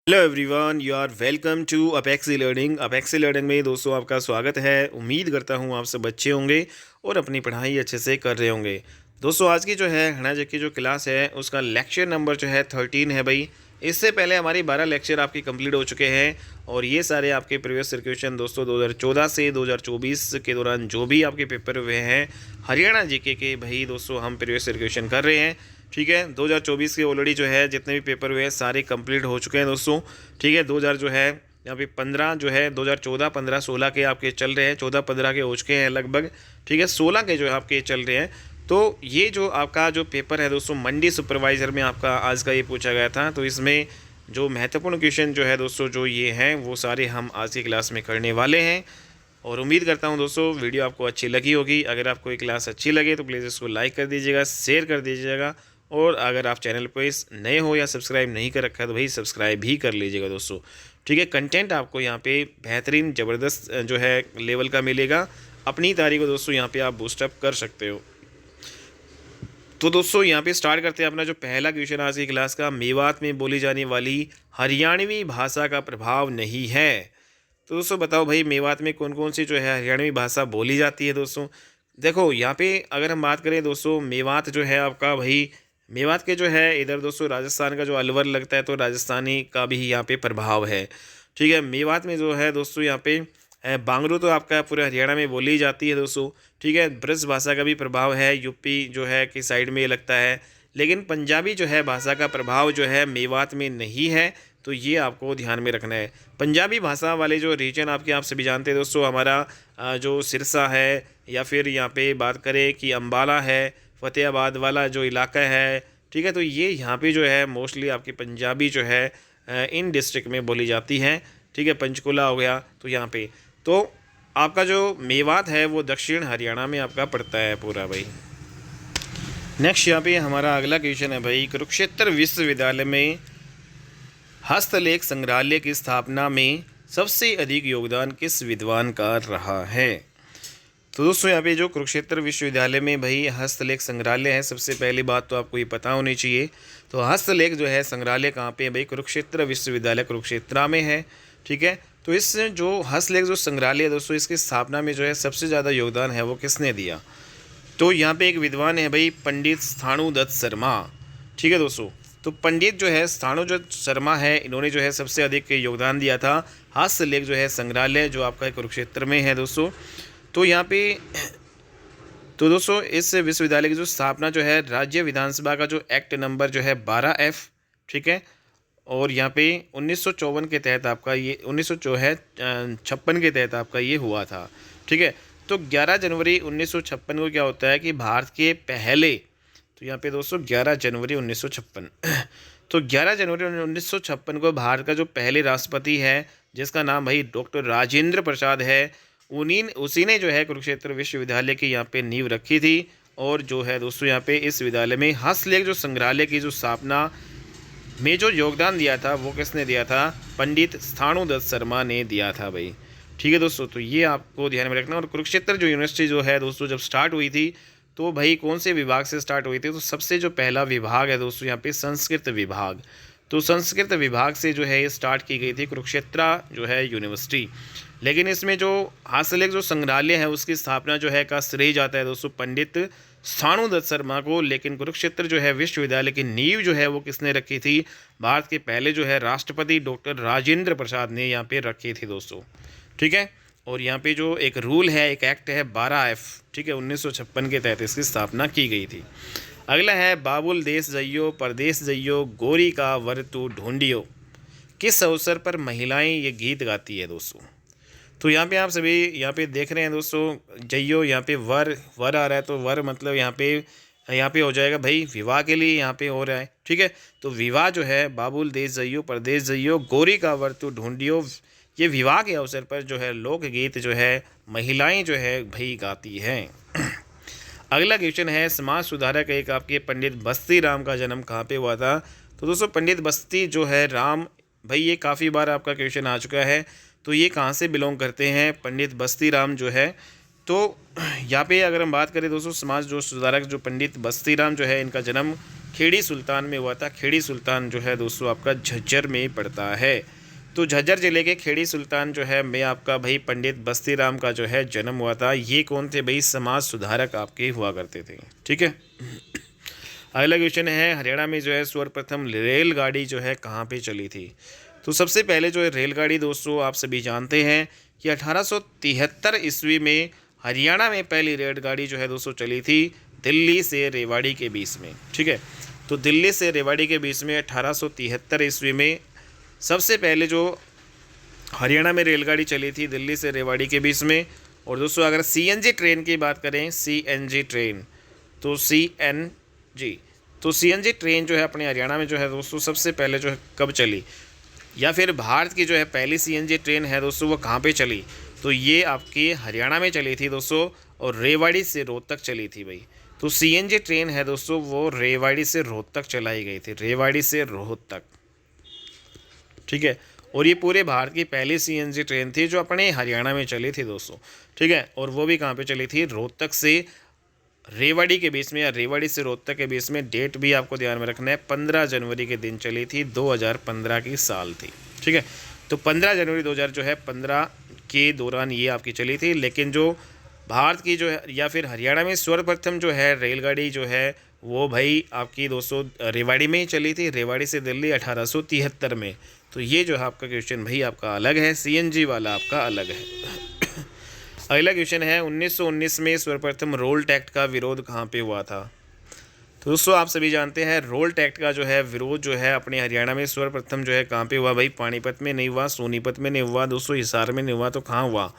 Hello everyone, you are welcome to Apexi learning. Apexi learning में दोस्तों आपका स्वागत है। उम्मीद करता हूँ आप सब अच्छे होंगे और अपनी पढ़ाई अच्छे से कर रहे होंगे। दोस्तों आज की जो है हना की जो क्लास है उसका लेक्चर नंबर जो है 13 है भाई। इससे पहले हमारी 12 लेक्चर आपके कंप्लीट हो चुके हैं और ये सारे आपके प्रीवियस सर्कुलेशन दोस्तों 2014 से 2024 के दौरान जो भी आपके पेपर हुए हैं हरियाणा जीके के भाई दोस्तों हम प्रीवियस सर्कुलेशन कर रहे हैं। ठीक है, 2024 के ऑलरेडी जो है जितने भी पेपर हुए हैं सारे कंप्लीट हो चुके हैं दोस्तों। ठीक है, 2000 जो है यहाँ पे 15 जो है 2014 15 16 के आपके चल रहे हैं, 14 15 के हो चुके हैं लगभग। ठीक है, 16 के जो है आपके चल रहे हैं। तो ये जो आपका जो पेपर है दोस्तों मंडी सुपरवाइज़र में आपका आज का ये पूछा गया था। तो इसमें जो महत्वपूर्ण क्वेश्चन जो है दोस्तों जो ये हैं वो सारे हम आज की क्लास में करने वाले हैं। और उम्मीद करता हूं दोस्तों वीडियो आपको अच्छी लगी होगी। अगर आपको ये क्लास अच्छी लगे तो प्लीज़ इसको लाइक कर दीजिएगा, शेयर कर दीजिएगा। और अगर आप चैनल पर नए हो या सब्सक्राइब नहीं कर रखा है तो भाई सब्सक्राइब भी कर लीजिएगा दोस्तों। ठीक है, कंटेंट आपको यहाँ पे बेहतरीन ज़बरदस्त जो है लेवल का मिलेगा। अपनी तारीख को दोस्तों यहाँ पे आप बूस्टअप कर सकते हो। तो दोस्तों यहाँ पे स्टार्ट करते हैं अपना जो पहला क्वेश्चन आज की क्लास का। मेवात में बोली जाने वाली हरियाणवी भाषा का प्रभाव नहीं है। तो दोस्तों बताओ भाई मेवात में कौन कौन सी जो है हरियाणवी भाषा बोली जाती है दोस्तों। देखो यहाँ पे अगर हम बात करें दोस्तों मेवात जो है आपका भाई मेवात के जो है इधर दोस्तों राजस्थान का जो अलवर लगता है तो राजस्थानी का भी यहाँ पे प्रभाव है। ठीक है, मेवात में जो है दोस्तों यहाँ पे बांगरू तो आपका पूरे हरियाणा में बोली जाती है दोस्तों। ठीक है, ब्रज भाषा का भी प्रभाव है यूपी जो है कि साइड में ये लगता है। लेकिन पंजाबी जो है भाषा का प्रभाव जो है मेवात में नहीं है। तो ये आपको ध्यान में रखना है। पंजाबी भाषा वाले जो रीजन आपके आप सभी जानते हैं दोस्तों हमारा जो सिरसा है या फिर यहाँ पे बात करें कि अम्बाला है, फ़तेहाबाद वाला जो इलाका है। ठीक है, तो ये यहाँ पे जो है मोस्टली आपकी पंजाबी जो है इन डिस्ट्रिक्ट में बोली जाती है। ठीक है, पंचकुला हो गया तो यहाँ पे तो आपका जो मेवात है वो दक्षिण हरियाणा में आपका पड़ता है पूरा भाई। नेक्स्ट यहाँ पे हमारा अगला क्वेश्चन है भाई, कुरुक्षेत्र विश्वविद्यालय में हस्तलेख संग्रहालय की स्थापना में सबसे अधिक योगदान किस विद्वान का रहा है। तो दोस्तों यहाँ पे जो कुरुक्षेत्र विश्वविद्यालय में भाई हस्तलेख संग्रहालय है, सबसे पहली बात तो आपको ये पता होनी चाहिए। तो हस्तलेख जो है संग्रहालय कहाँ पे है भाई, कुरुक्षेत्र विश्वविद्यालय कुरुक्षेत्र में है। ठीक है, तो इस जो हस्तलेख जो संग्रहालय है दोस्तों इसकी स्थापना में जो है सबसे ज़्यादा योगदान है वो किसने दिया। तो यहाँ पे एक विद्वान है भाई पंडित स्थाणुदत्त शर्मा। ठीक है दोस्तों, तो पंडित जो है स्थाणुदत्त शर्मा है, इन्होंने जो है सबसे अधिक योगदान दिया था हस्तलेख जो है संग्रहालय जो आपका कुरुक्षेत्र में है दोस्तों। तो यहाँ पे तो दोस्तों इस विश्वविद्यालय की जो स्थापना जो है राज्य विधानसभा का जो एक्ट नंबर जो है 12F। ठीक है, और यहाँ पे 1954 के तहत आपका ये 1956 के तहत आपका ये हुआ था। ठीक है, तो 11 जनवरी 1956 को क्या होता है कि भारत के पहले तो यहाँ पे दोस्तों 11 जनवरी 1956 तो 11 जनवरी 1956 को भारत का जो पहले राष्ट्रपति है जिसका नाम भाई डॉक्टर राजेंद्र प्रसाद है, उसी ने जो है कुरुक्षेत्र विश्वविद्यालय की यहाँ पे नींव रखी थी। और जो है दोस्तों यहाँ पे इस विद्यालय में हस्तलेख जो संग्रहालय की जो स्थापना में जो योगदान दिया था वो किसने दिया था, पंडित स्थाणुदत्त शर्मा ने दिया था भाई। ठीक है दोस्तों, तो ये आपको ध्यान में रखना। और कुरुक्षेत्र जो यूनिवर्सिटी जो है दोस्तों जब स्टार्ट हुई थी तो भाई कौन से विभाग से स्टार्ट हुई थी, तो सबसे जो पहला विभाग है दोस्तों यहाँ पे संस्कृत विभाग। तो संस्कृत विभाग से जो है ये स्टार्ट की गई थी कुरुक्षेत्र जो है यूनिवर्सिटी। लेकिन इसमें जो हस्तलेख जो संग्रहालय है उसकी स्थापना जो है का श्रेय जाता है दोस्तों पंडित स्थाणुदत्त शर्मा को। लेकिन कुरुक्षेत्र जो है विश्वविद्यालय की नींव जो है वो किसने रखी थी, भारत के पहले जो है राष्ट्रपति डॉक्टर राजेंद्र प्रसाद ने यहाँ पे रखी थी दोस्तों। ठीक है, और यहाँ पे जो एक रूल है एक एक्ट है 12F। ठीक है, 1956 के तहत इसकी स्थापना की गई थी। अगला है बाबुल देश जइयो परदेश जइयो गोरी का वर तू ढूंढियो, किस अवसर पर महिलाएं ये गीत गाती है दोस्तों। तो यहाँ पे आप सभी यहाँ पे देख रहे हैं दोस्तों जइयो यहाँ पे वर वर आ रहा है, तो वर मतलब यहाँ पे हो जाएगा भाई विवाह के लिए यहाँ पे हो रहा है। ठीक है, तो विवाह जो है बाबुल देश जइयो परदेश जइयो गोरी का वर तू ढूंढियो, ये विवाह के अवसर पर जो है लोकगीत जो है महिलाएं जो है भाई गाती हैं। अगला क्वेश्चन है समाज सुधारक एक आपके पंडित बस्ती राम का जन्म कहाँ पे हुआ था। तो दोस्तों पंडित बस्ती जो है राम भाई ये काफ़ी बार आपका क्वेश्चन आ चुका है। तो ये कहाँ से बिलोंग करते हैं पंडित बस्ती राम जो है। तो यहाँ पे अगर हम बात करें दोस्तों समाज जो सुधारक जो पंडित बस्ती राम जो है इनका जन्म खेड़ी सुल्तान में हुआ था। खेड़ी सुल्तान जो है दोस्तों आपका झज्जर में पड़ता है। तो झज्जर ज़िले के खेड़ी सुल्तान जो है में आपका भाई पंडित बस्ती राम का जो है जन्म हुआ था। ये कौन थे भाई? समाज सुधारक आपके हुआ करते थे। ठीक है। अगला क्वेश्चन है, हरियाणा में जो है सर्वप्रथम रेलगाड़ी जो है कहाँ पे चली थी? तो सबसे पहले जो है रेलगाड़ी दोस्तों आप सभी जानते हैं कि 1873 ईस्वी में हरियाणा में पहली रेलगाड़ी जो है दोस्तों चली थी दिल्ली से रेवाड़ी के बीच में। ठीक है। तो दिल्ली से रेवाड़ी के बीच में 1873 ईस्वी में सबसे पहले जो हरियाणा में रेलगाड़ी चली थी दिल्ली से रेवाड़ी के बीच में। और दोस्तों अगर सीएनजी ट्रेन की बात करें, सीएनजी ट्रेन, तो सीएनजी ट्रेन जो है अपने हरियाणा में जो है दोस्तों सबसे पहले जो है कब चली, या फिर भारत की जो है पहली सीएनजी ट्रेन है दोस्तों वो कहाँ पे चली? तो ये आपकी हरियाणा में चली थी दोस्तों, और रेवाड़ी से रोहतक चली थी भाई। तो सीएनजी ट्रेन है दोस्तों वो रेवाड़ी से रोहतक चलाई गई थी, रेवाड़ी से रोहतक। ठीक है। और ये पूरे भारत की पहली सीएनजी ट्रेन थी जो अपने हरियाणा में चली थी दोस्तों। ठीक है। और वो भी कहाँ पे चली थी? रोहतक से रेवाड़ी के बीच में, या रेवाड़ी से रोहतक के बीच में। डेट भी आपको ध्यान में रखना है, 15 जनवरी के दिन चली थी, 2015 की साल थी। ठीक है। तो 15 जनवरी 2015 के दौरान ये आपकी चली थी। लेकिन जो भारत की जो है या फिर हरियाणा में सर्वप्रथम जो है रेलगाड़ी जो है वो भाई आपकी दोस्तों रेवाड़ी में ही चली थी, रेवाड़ी से दिल्ली 1873 में। तो ये जो है आपका क्वेश्चन भाई आपका अलग है, सीएनजी वाला आपका अलग है। अगला क्वेश्चन है, 1919 में सर्वप्रथम रोल टैक्ट का विरोध कहाँ पे हुआ था? तो दोस्तों आप सभी जानते हैं रोल टैक्ट का जो है विरोध जो है अपने हरियाणा में सर्वप्रथम जो है कहाँ पे हुआ भाई? पानीपत में नहीं हुआ, सोनीपत में नहीं हुआ दोस्तों, हिसार में नहीं हुआ, तो कहाँ हुआ?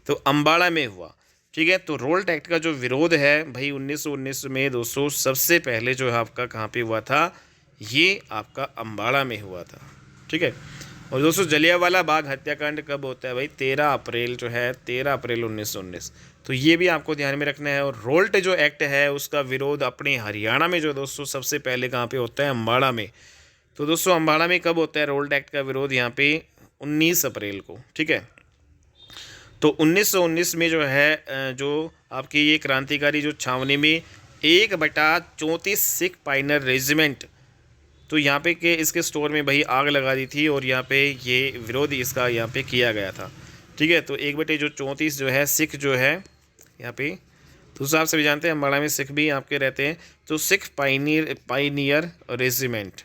तो अम्बाला में हुआ। ठीक है। तो रोल टैक्ट का जो विरोध है भाई 1919 में दोस्तों सबसे पहले जो है आपका कहाँ पे हुआ था? ये आपका अम्बाला में हुआ था। ठीक है। और दोस्तों जलियांवाला बाग हत्याकांड कब होता है भाई? 13 अप्रैल जो है 13 अप्रैल 1919। तो ये भी आपको ध्यान में रखना है। और रोल्ट जो एक्ट है उसका विरोध अपने हरियाणा में जो दोस्तों सबसे पहले कहाँ पे होता है? अम्बाड़ा में। तो दोस्तों अम्बाड़ा में कब होता है रोल्ट एक्ट का विरोध? यहाँ पे 19 अप्रैल को। ठीक है। तो 1919 में जो है जो आपकी ये क्रांतिकारी जो छावनी में 1/34 सिख पाइनर रेजिमेंट, तो यहाँ पे के इसके स्टोर में भाई आग लगा दी थी और यहाँ पे ये विरोध इसका यहाँ पे किया गया था। ठीक है। तो 1/34 जो है सिख जो है यहाँ पे, तो आप सभी जानते हैं अम्बाड़ा में सिख भी आपके रहते हैं। तो सिख पाइनियर रेजिमेंट,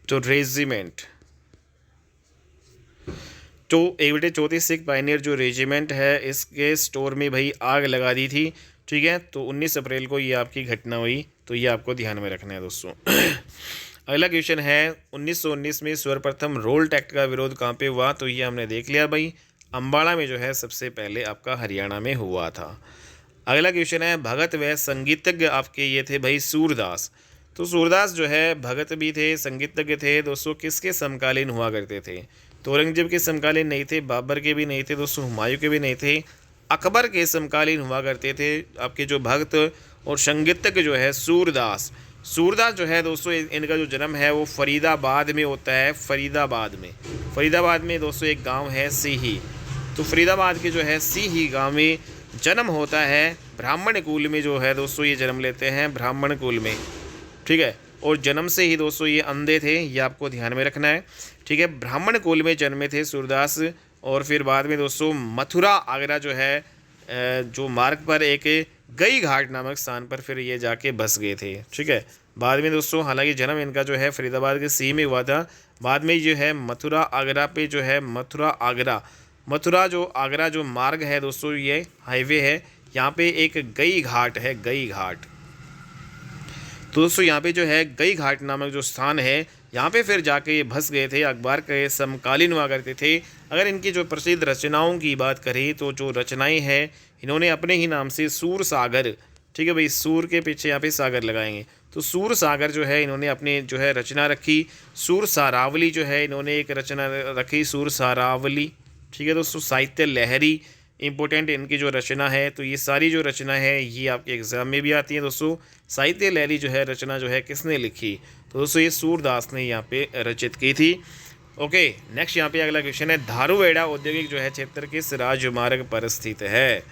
तो रेजिमेंट, तो 1/34 सिख पाइनियर जो रेजिमेंट है इसके स्टोर में भाई आग लगा दी थी। ठीक है। तो 19 अप्रैल को ये आपकी घटना हुई। तो ये आपको ध्यान में रखना है दोस्तों। अगला क्वेश्चन है, 1919 में सर्वप्रथम रोल टैक्ट का विरोध कहाँ पे हुआ? तो ये हमने देख लिया भाई, अम्बाड़ा में जो है सबसे पहले आपका हरियाणा में हुआ था। अगला क्वेश्चन है, भगत व संगीतज्ञ आपके ये थे भाई सूरदास। तो सूरदास जो है भगत भी थे, संगीतज्ञ थे दोस्तों, किसके समकालीन हुआ करते थे? तो औरंगजेब के समकालीन नहीं थे, बाबर के भी नहीं थे दोस्तों, हुमायूं के भी नहीं थे, अकबर के समकालीन हुआ करते थे आपके जो भक्त और संगीतज्ञ जो है सूरदास। सूरदास जो है दोस्तों इनका जो जन्म है वो फरीदाबाद में होता है, फरीदाबाद में दोस्तों एक गांव है सीही। तो फरीदाबाद के जो है सीही गांव में जन्म होता है। ब्राह्मण कुल में जो है दोस्तों ये जन्म लेते हैं, ब्राह्मण कुल में। ठीक है। और जन्म से ही दोस्तों ये अंधे थे, ये आपको ध्यान में रखना है। ठीक है। ब्राह्मण कुल में जन्मे थे सूरदास, और फिर बाद में दोस्तों मथुरा आगरा जो है जो मार्ग पर एक गई घाट नामक स्थान पर फिर ये जाके बस गए थे। ठीक है। बाद में दोस्तों हालांकि जन्म इनका जो है फरीदाबाद के सी में हुआ था, बाद में जो है मथुरा आगरा पे जो है मथुरा जो आगरा जो मार्ग है दोस्तों ये हाईवे है, यहाँ पे एक गई घाट है, गई घाट। तो दोस्तों यहाँ पे जो है गई घाट नामक जो स्थान है यहाँ पे फिर जाके ये बस गए थे, अखबार के समकालीन हुआ करते थे। अगर इनकी जो प्रसिद्ध रचनाओं की बात करें तो जो रचनाएं हैं इन्होंने अपने ही नाम से सूर सागर, ठीक है भाई, सूर के पीछे यहाँ पे सागर लगाएंगे, तो सूर सागर जो है इन्होंने अपने जो है रचना रखी। सूर सारावली जो है इन्होंने एक रचना रखी, सूर सारावली। ठीक है दोस्तों। साहित्य लहरी इंपॉर्टेंट इनकी जो रचना है, तो ये सारी जो रचना है ये आपके एग्जाम में भी आती है दोस्तों। साहित्य लहरी जो है रचना जो है किसने लिखी? तो दोस्तों ये सूरदास ने यहाँ पे रचित की थी। ओके, नेक्स्ट यहाँ पे अगला क्वेश्चन है, धारूहेड़ा औद्योगिक जो है क्षेत्र किस राजमार्ग पर स्थित है?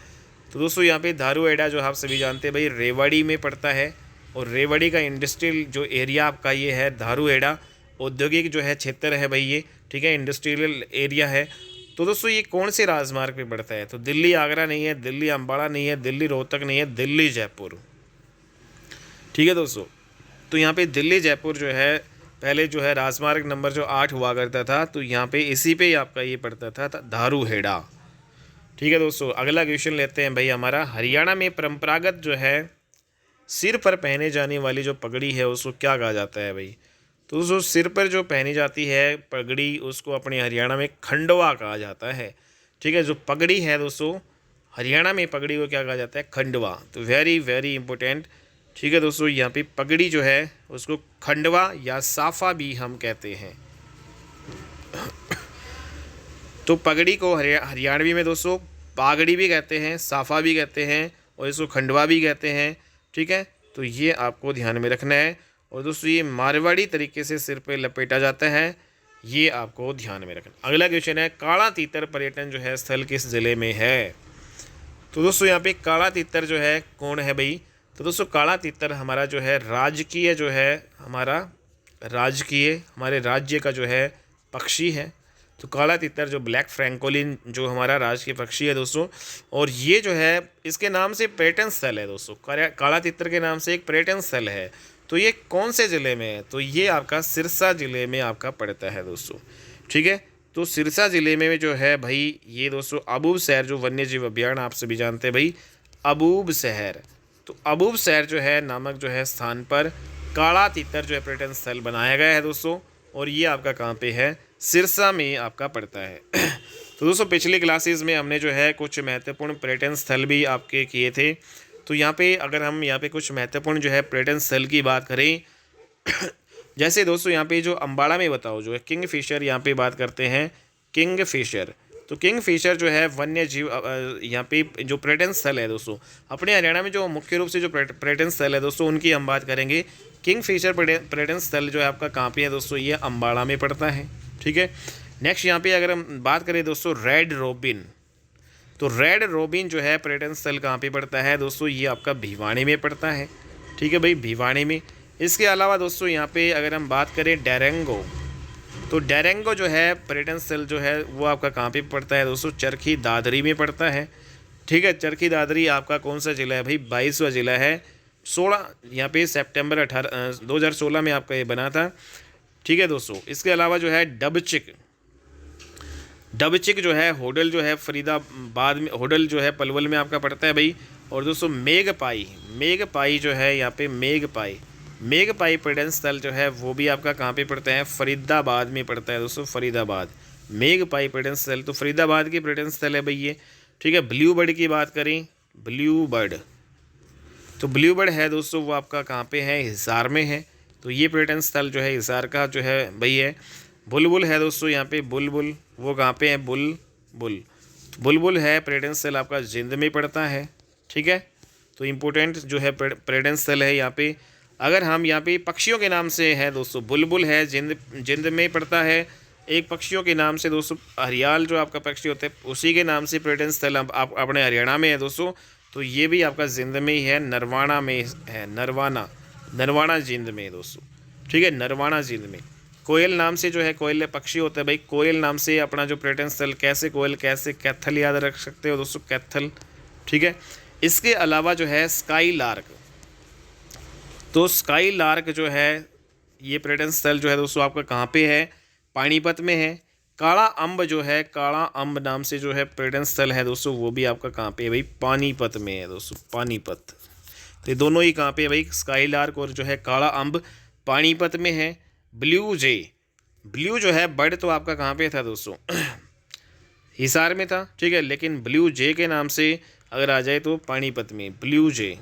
तो दोस्तों यहाँ पे धारूहेड़ा जो आप सभी जानते हैं भाई रेवाड़ी में पड़ता है, और रेवाड़ी का इंडस्ट्रियल जो एरिया आपका ये है धारूहेड़ा, औद्योगिक जो है क्षेत्र है भाई ये, ठीक है, इंडस्ट्रियल एरिया है। तो दोस्तों ये कौन से राजमार्ग पे पड़ता है? तो दिल्ली आगरा नहीं है, दिल्ली अम्बाड़ा नहीं है, दिल्ली रोहतक नहीं है, दिल्ली जयपुर, ठीक है दोस्तों। तो यहाँ पे दिल्ली जयपुर जो है पहले जो है राजमार्ग नंबर जो 8 हुआ करता था, तो यहाँ पे इसी पे ही आपका ये पड़ता था धारूहेड़ा, ठीक है दोस्तों। अगला क्वेश्चन लेते हैं भाई हमारा, हरियाणा में परंपरागत जो है सिर पर पहने जाने वाली जो पगड़ी है उसको क्या कहा जाता है भाई? तो दोस्तों सिर पर जो पहनी जाती है पगड़ी उसको अपने हरियाणा में खंडवा कहा जाता है, ठीक है। जो पगड़ी है दोस्तों हरियाणा में पगड़ी को क्या कहा जाता है? खंडवा। तो वेरी वेरी इंपॉर्टेंट, ठीक है दोस्तों। यहाँ पे पगड़ी जो है उसको खंडवा या साफा भी हम कहते हैं। तो पगड़ी को हरियाणवी में दोस्तों पागड़ी भी कहते हैं, साफा भी कहते हैं, और इसको खंडवा भी कहते हैं, ठीक है। तो ये आपको ध्यान में रखना है। और दोस्तों ये मारवाड़ी तरीके से सिर पे लपेटा जाता है, ये आपको ध्यान में रखना। अगला क्वेश्चन है, काला तीतर पर्यटन जो है स्थल किस जिले में है? तो दोस्तों यहाँ पे काला तीतर जो है कौन है भाई? तो दोस्तों काला तीतर हमारा जो है राजकीय जो है हमारे राज्य का जो है पक्षी है। तो काला तीतर जो ब्लैक फ्रैंकोलिन जो हमारा राजकीय पक्षी है दोस्तों, और ये जो है इसके नाम से पर्यटन स्थल है दोस्तों, काला तीतर के नाम से एक पर्यटन स्थल है। तो ये कौन से ज़िले में है? तो ये आपका सिरसा ज़िले में आपका पड़ता है दोस्तों, ठीक है। तो सिरसा ज़िले में जो है भाई ये दोस्तों अबूब शहर जो वन्य जीव अभ्यारण्य आप सभी जानते हैं भाई, अबूब शहर। तो अबूब शहर जो है नामक जो है स्थान पर काला तीतर जो है पर्यटन स्थल बनाया गया है दोस्तों, और ये आपका कहाँ पे है? सिरसा में आपका पड़ता है। तो दोस्तों पिछली क्लासेस में हमने जो है कुछ महत्वपूर्ण पर्यटन स्थल भी आपके किए थे। तो यहाँ पे अगर हम यहाँ पे कुछ महत्वपूर्ण जो है पर्यटन स्थल की बात करें, जैसे दोस्तों यहाँ पे जो अम्बाड़ा में बताओ जो है किंग फिशर, यहाँ पे बात करते हैं किंग फिशर। तो किंग फिशर जो है वन्य जीव यहाँ पे जो पर्यटन स्थल है दोस्तों, अपने हरियाणा में जो मुख्य रूप से जो पर्यटन स्थल है दोस्तों उनकी हम बात करेंगे। किंग फिशर पर्यटन स्थल जो है आपका कहाँ पे है दोस्तों? ये अम्बाड़ा में पड़ता है, ठीक है। नेक्स्ट यहाँ पे अगर हम बात करें दोस्तों रेड रोबिन, तो रेड रोबिन जो है पर्यटन स्थल कहाँ पे पड़ता है दोस्तों? ये आपका भिवानी में पड़ता है, ठीक है भाई, भिवानी में। इसके अलावा दोस्तों यहाँ पे अगर हम बात करें डेरेंगो, तो डेरेंगो जो है पर्यटन स्थल जो है वो आपका कहाँ पे पड़ता है दोस्तों? चरखी दादरी में पड़ता है, ठीक है। चरखी दादरी आपका कौन सा ज़िला है भाई? 22वां ज़िला है। 16 यहाँ पे सितंबर 2016 में आपका ये बना था, ठीक है दोस्तों। इसके अलावा जो है डबचिक जो है होडल जो है फरीदाबाद में, होडल जो है पलवल में आपका पड़ता है भाई। और दोस्तों मेघपाई जो है यहाँ पे मेघपाई पर्यटन स्थल जो है वो भी आपका कहाँ पे पड़ता है? फरीदाबाद में पड़ता है दोस्तों, फरीदाबाद। मेघपाई पर्यटन स्थल तो फरीदाबाद की पर्यटन स्थल है भाई ये, ठीक है। ब्लू बर्ड की बात करें, ब्लू बर्ड, तो ब्लू बर्ड है दोस्तों वो आपका कहाँ पे है? हिसार में है। तो ये पर्यटन स्थल जो है हिसार का जो है भाई है। बुलबुल है दोस्तों यहाँ पे, बुलबुल वो कहाँ पे है? बुलबुल है पर्यटन स्थल आपका जिंद में पड़ता है, ठीक है। तो इम्पोर्टेंट जो है पर्यटन स्थल है यहाँ पे। अगर हम यहाँ पे पक्षियों के नाम से है दोस्तों, बुलबुल है जिंद में पड़ता है। एक पक्षियों के नाम से दोस्तों हरियाल जो आपका पक्षी होता है उसी के नाम से पर्यटन स्थल आप अपने हरियाणा में है दोस्तों, तो ये भी आपका जिंद में ही है, नरवाना में है, नरवाना जिंद में है दोस्तों, ठीक है, नरवाना जिंद में। कोयल नाम से जो है कोयल पक्षी होता है भाई, कोयल नाम से अपना जो पर्यटन स्थल, कैसे कोयल कैसे कैथल याद रख सकते हो दोस्तों, कैथल, ठीक है। इसके अलावा जो है स्काई लार्क, तो स्काई लार्क जो है ये पर्यटन स्थल जो है दोस्तों आपका कहाँ पे है? पानीपत में है। काला अम्ब जो है, काला अम्ब नाम से जो है पर्यटन स्थल है दोस्तों वो भी आपका कहाँ पे है भाई? पानीपत में है दोस्तों, पानीपत। तो ये दोनों ही कहाँ पे है भाई? स्काई लार्क और जो है काला अम्ब पानीपत में है। ब्लू जो है बर्ड तो आपका कहाँ पे था दोस्तों? हिसार में था, ठीक है, लेकिन ब्लू जे के नाम से अगर आ जाए तो पानीपत में ब्लू जे।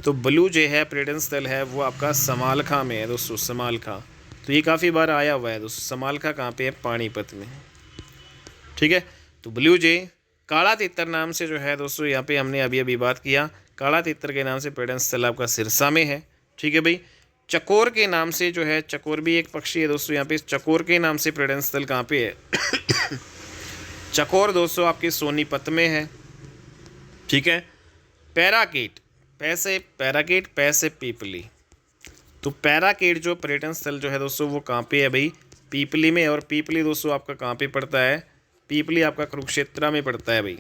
तो ब्लू जे है पर्यटन स्थल है वो आपका समालखा में है दोस्तों, समालखा। तो ये काफ़ी बार आया हुआ है दोस्तों, समालखा कहाँ पे है? पानीपत में, ठीक है। तो ब्लू जे। काला तीतर नाम से जो है दोस्तों यहाँ पे हमने अभी बात किया, काला तीतर के नाम से पर्यटन स्थल आपका सिरसा में है, ठीक है भाई। चकोर के नाम से जो है, चकोर भी एक पक्षी है दोस्तों यहाँ पे, चकोर के नाम से पर्यटन स्थल कहाँ पे है? चकोर दोस्तों आपके सोनीपत में है, ठीक है। पैराकेट, पैसे पैराकेट, पैसे पीपली। तो पैराकेट जो पर्यटन स्थल जो है दोस्तों वो कहाँ पे है भाई, पीपली में। और पीपली दोस्तों आपका कहाँ पे पड़ता है, पीपली आपका कुरुक्षेत्र में पड़ता है भाई।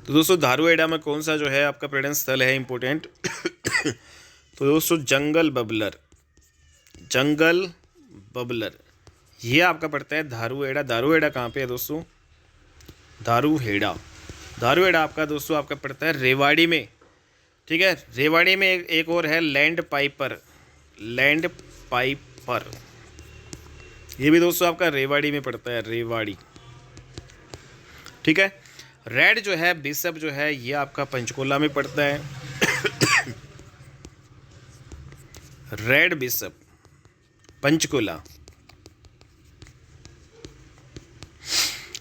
तो दोस्तों धारूहेड़ा में कौन सा जो है आपका पर्यटन स्थल है इम्पोर्टेंट, तो दोस्तों जंगल बबलर, जंगल बबलर ये आपका पड़ता है धारूहेड़ा। धारूहेड़ा कहाँ पे है दोस्तों, धारूहेड़ा, धारूहेड़ा आपका दोस्तों आपका पड़ता है रेवाड़ी में। ठीक है, रेवाड़ी में एक और है लैंड पाइपर, लैंड पाइपर ये भी दोस्तों आपका रेवाड़ी में पड़ता है, रेवाड़ी। ठीक है। रेड जो है बिशप जो है ये आपका पंचकुला में पड़ता है, रेड बिशप पंचकुला।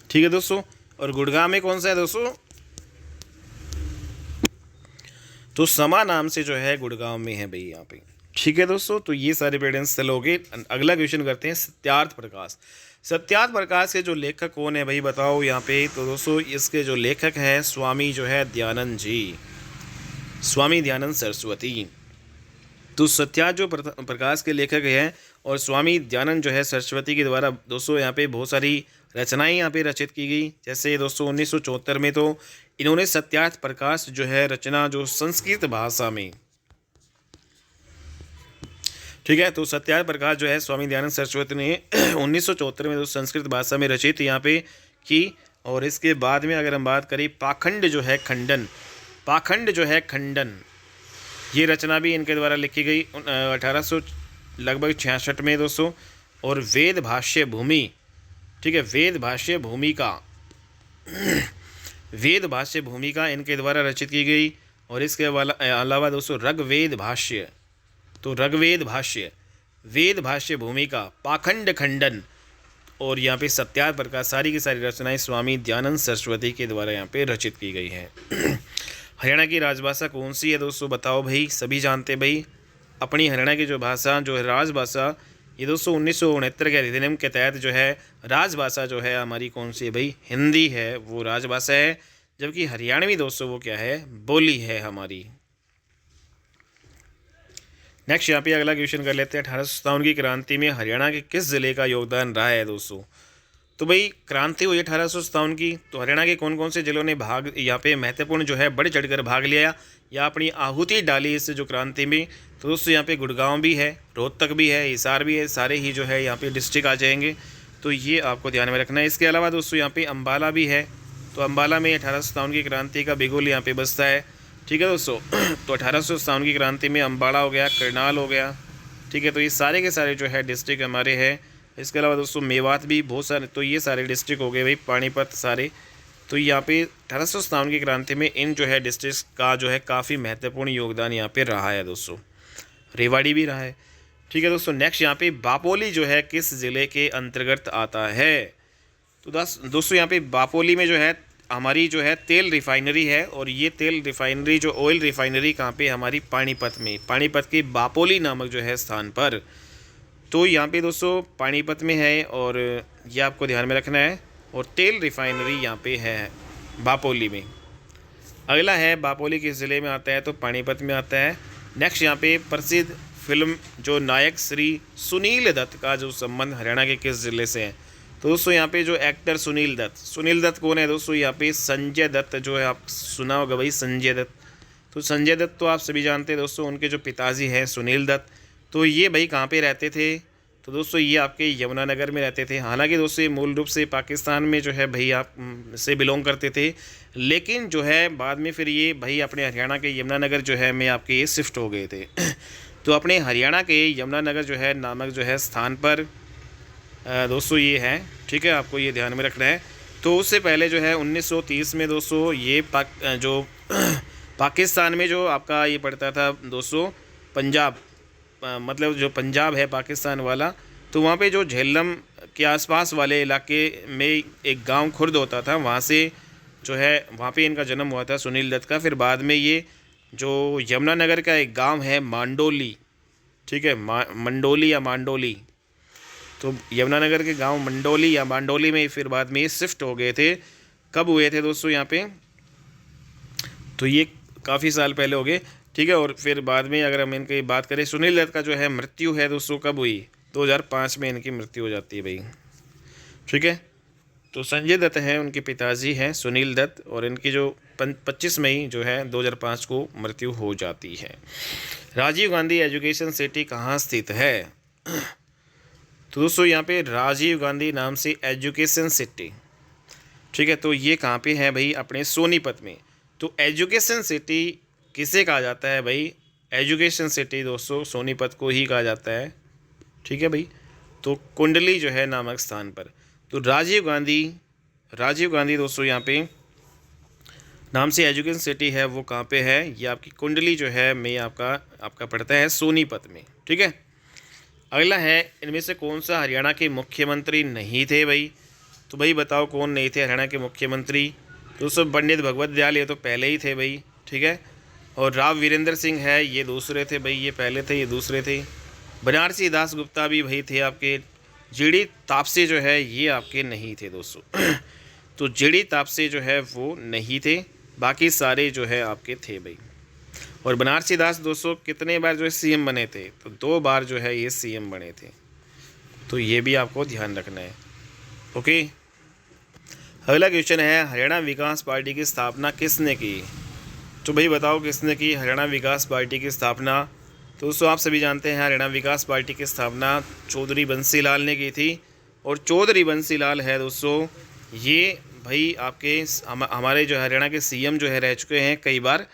ठीक है दोस्तों। और गुड़गांव में कौन सा है दोस्तों, तो समा नाम से जो है गुड़गांव में है भाई यहाँ पे। ठीक है दोस्तों, तो ये सारे पर्यटन स्थल हो गए। अगला क्वेश्चन करते हैं सत्यार्थ प्रकाश। सत्यार्थ प्रकाश के जो लेखक कौन है भाई बताओ यहाँ पे, तो दोस्तों इसके जो लेखक हैं स्वामी जो है दयानंद जी, स्वामी दयानंद सरस्वती। तो सत्यार्थ जो प्रकाश के लेखक हैं और स्वामी दयानंद जो है सरस्वती के द्वारा दोस्तों यहाँ पे बहुत सारी रचनाएं यहाँ पे रचित की गई। जैसे दोस्तों 1974 में तो इन्होंने सत्यार्थ प्रकाश जो है रचना जो संस्कृत भाषा में, ठीक है, तो सत्यार्थ प्रकाश जो है स्वामी दयानंद सरस्वती ने 1974 में दोस्तों संस्कृत भाषा में रचित यहाँ पे की। और इसके बाद में अगर हम बात करें पाखंड जो है खंडन, पाखंड जो है खंडन ये रचना भी इनके द्वारा लिखी गई 1800 लगभग 66 में दोस्तों। और वेद भाष्य भूमि, ठीक है, वेद भाष्य भूमिका, वेद भाष्य भूमिका इनके द्वारा रचित की गई। और इसके अलावा दोस्तों ऋग्वेद भाष्य, तो ऋग्वेद भाष्य, वेद भाष्य भूमिका, पाखंड खंडन और यहाँ पे सत्यार्थ प्रकाश, सारी की सारी रचनाएं स्वामी दयानंद सरस्वती के द्वारा यहाँ पे रचित की गई हैं। हरियाणा की राजभाषा कौन सी है दोस्तों बताओ भाई, सभी जानते हैं भाई अपनी हरियाणा की जो भाषा जो है राजभाषा, ये दोस्तों 1969 के अधिनियम के तहत जो है राजभाषा जो है हमारी कौन सी है भाई, हिंदी है, वो राजभाषा है। जबकि हरियाणवी दोस्तों वो क्या है, बोली है हमारी। नेक्स्ट यहाँ पे अगला क्वेश्चन कर लेते हैं। 1857 की क्रांति में हरियाणा के किस जिले का योगदान रहा है दोस्तों, तो भाई क्रांति हुई 1857 की, तो हरियाणा के कौन कौन से जिलों ने भाग यहाँ पे महत्वपूर्ण जो है बढ़ चढ़कर भाग लिया या अपनी आहुति डाली इस जो क्रांति में, तो दोस्तों यहाँ पे गुड़गांव भी है, रोहतक भी है, हिसार भी है, सारे ही जो है यहाँ पे डिस्ट्रिक्ट आ जाएंगे। तो ये आपको ध्यान में रखना है। इसके अलावा दोस्तों यहाँ पे अम्बाला भी है, तो अम्बाला में 1857 की क्रांति का बिगुल यहाँ पे बसता है। ठीक है दोस्तों, तो 1857 की क्रांति में अम्बाला हो गया, करनाल हो गया। ठीक है, तो ये सारे के सारे जो है डिस्ट्रिक्ट हमारे हैं। इसके अलावा दोस्तों मेवात भी बहुत सारे, तो ये सारे डिस्ट्रिक्ट हो गए भाई, पानीपत सारे। तो यहाँ पे 1857 की क्रांति में इन जो है डिस्ट्रिक्ट का जो है काफ़ी महत्वपूर्ण योगदान यहाँ पे रहा है दोस्तों, रेवाड़ी भी रहा है। ठीक है दोस्तों, नेक्स्ट यहाँ पे बापोली जो है किस ज़िले के अंतर्गत आता है, तो दोस्तों यहाँ पे बापोली में जो है हमारी जो है तेल रिफाइनरी है। और ये तेल रिफाइनरी जो ऑयल रिफाइनरी कहाँ पे, हमारी पानीपत में, पानीपत की बापोली नामक जो है स्थान पर। तो यहाँ पे दोस्तों पानीपत में है और ये आपको ध्यान में रखना है। और तेल रिफाइनरी यहाँ पे है बापोली में। अगला है बापोली किस ज़िले में आता है, तो पानीपत में आता है। नेक्स्ट यहाँ पे प्रसिद्ध फिल्म जो नायक श्री सुनील दत्त का जो संबंध हरियाणा के किस ज़िले से है, तो दोस्तों यहाँ पे जो एक्टर सुनील दत्त, सुनील दत्त कौन है दोस्तों, यहाँ पे संजय दत्त जो है, आप सुना होगा भाई संजय दत्त। तो संजय दत्त तो आप सभी जानते हैं दोस्तों, उनके जो पिताजी हैं सुनील दत्त, तो ये भाई कहाँ पे रहते थे, तो दोस्तों ये आपके यमुनानगर में रहते थे। हालांकि दोस्तों ये मूल रूप से पाकिस्तान में जो है भाई आप से बिलोंग करते थे, लेकिन जो है बाद में फिर ये भाई अपने हरियाणा के यमुनानगर जो है में आपके ये शिफ्ट हो गए थे। तो अपने हरियाणा के यमुनानगर जो है नामक जो है स्थान पर दोस्तों ये है। ठीक है, आपको ये ध्यान में रखना है। तो उससे पहले जो है 1930 में दोस्तों ये जो पाकिस्तान में जो आपका ये पड़ता था दोस्तों पंजाब, मतलब जो पंजाब है पाकिस्तान वाला, तो वहाँ पे जो झेलम के आसपास वाले इलाके में एक गांव खुर्द होता था, वहाँ से जो है वहाँ पे इनका जन्म हुआ था सुनील दत्त का। फिर बाद में ये जो यमुनानगर का एक गांव है मांडोली, ठीक है, मंडोली या मांडोली, तो यमुनानगर के गांव मंडोली या मांडोली में फिर बाद में ये शिफ्ट हो गए थे। कब हुए थे दोस्तों यहाँ पे, तो ये काफ़ी साल पहले हो गए, ठीक है। और फिर बाद में अगर हम इनकी बात करें, सुनील दत्त का जो है मृत्यु है दोस्तों कब हुई, 2005 में इनकी मृत्यु हो जाती है भाई, ठीक है। तो संजय दत्त हैं उनके पिताजी हैं सुनील दत्त, और इनकी जो 25 मई जो है 2005 को मृत्यु हो जाती है। राजीव गांधी एजुकेशन सिटी कहाँ स्थित है, तो दोस्तों यहाँ पे राजीव गांधी नाम से एजुकेशन सिटी, ठीक है, तो ये कहाँ पे है भाई, अपने सोनीपत में। तो एजुकेशन सिटी किसे कहा जाता है भाई, एजुकेशन सिटी दोस्तों सोनीपत को ही कहा जाता है, ठीक है भाई। तो कुंडली जो है नामक स्थान पर, तो राजीव गांधी दोस्तों यहाँ पे नाम से एजुकेशन सिटी है, वो कहाँ पे है, ये आपकी कुंडली जो है में आपका पड़ता है सोनीपत में, ठीक है। अगला है, इनमें से कौन सा हरियाणा के मुख्यमंत्री नहीं थे भाई, तो भाई बताओ कौन नहीं थे हरियाणा के मुख्यमंत्री। दोस्तों पंडित भगवत दयाल ये तो पहले ही थे भाई, ठीक है। और राव वीरेंद्र सिंह है, ये दूसरे थे भाई, ये पहले थे, ये दूसरे थे। बनारसी दास गुप्ता भी भाई थे आपके। जीडी तापसे जो है ये आपके नहीं थे दोस्तों तो जीडी तापसे जो है वो नहीं थे, बाकी सारे जो है आपके थे भाई। और बनारसी दास दोस्तों कितने बार जो है सीएम बने थे, तो 2 बार जो है ये सीएम बने थे, तो ये भी आपको ध्यान रखना है, ओके। अगला क्वेश्चन है, हरियाणा विकास पार्टी की स्थापना किसने की, तो भाई बताओ किसने की हरियाणा विकास पार्टी की स्थापना। तो दोस्तों आप सभी जानते हैं हरियाणा विकास पार्टी की स्थापना चौधरी बंसी लाल ने की थी। और चौधरी बंसी लाल है दोस्तों, ये भाई आपके हमारे जो हरियाणा के सीएम जो है रह चुके हैं कई बार,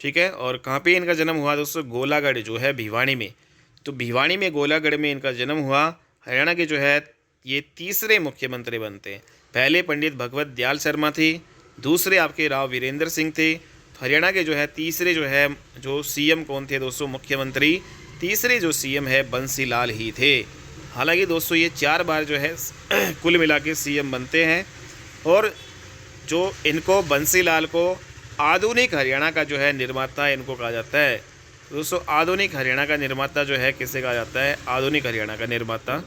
ठीक है। और कहाँ पे इनका जन्म हुआ दोस्तों, गोलागढ़ जो है भिवानी में। तो भिवानी में गोलागढ़ में इनका जन्म हुआ। हरियाणा के जो है ये तीसरे मुख्यमंत्री बनते हैं। पहले पंडित भगवत दयाल शर्मा थे, दूसरे आपके राव वीरेंद्र सिंह थे। तो हरियाणा के जो है तीसरे जो सीएम कौन थे दोस्तों, मुख्यमंत्री तीसरे जो सीएम है बंसी लाल ही थे। हालांकि दोस्तों ये 4 बार जो है कुल मिला के सीएम बनते हैं। और जो इनको बंसी लाल को आधुनिक हरियाणा का जो है निर्माता इनको कहा जाता है। दोस्तों आधुनिक हरियाणा का निर्माता जो है किसे कहा जाता है, आधुनिक हरियाणा का निर्माता,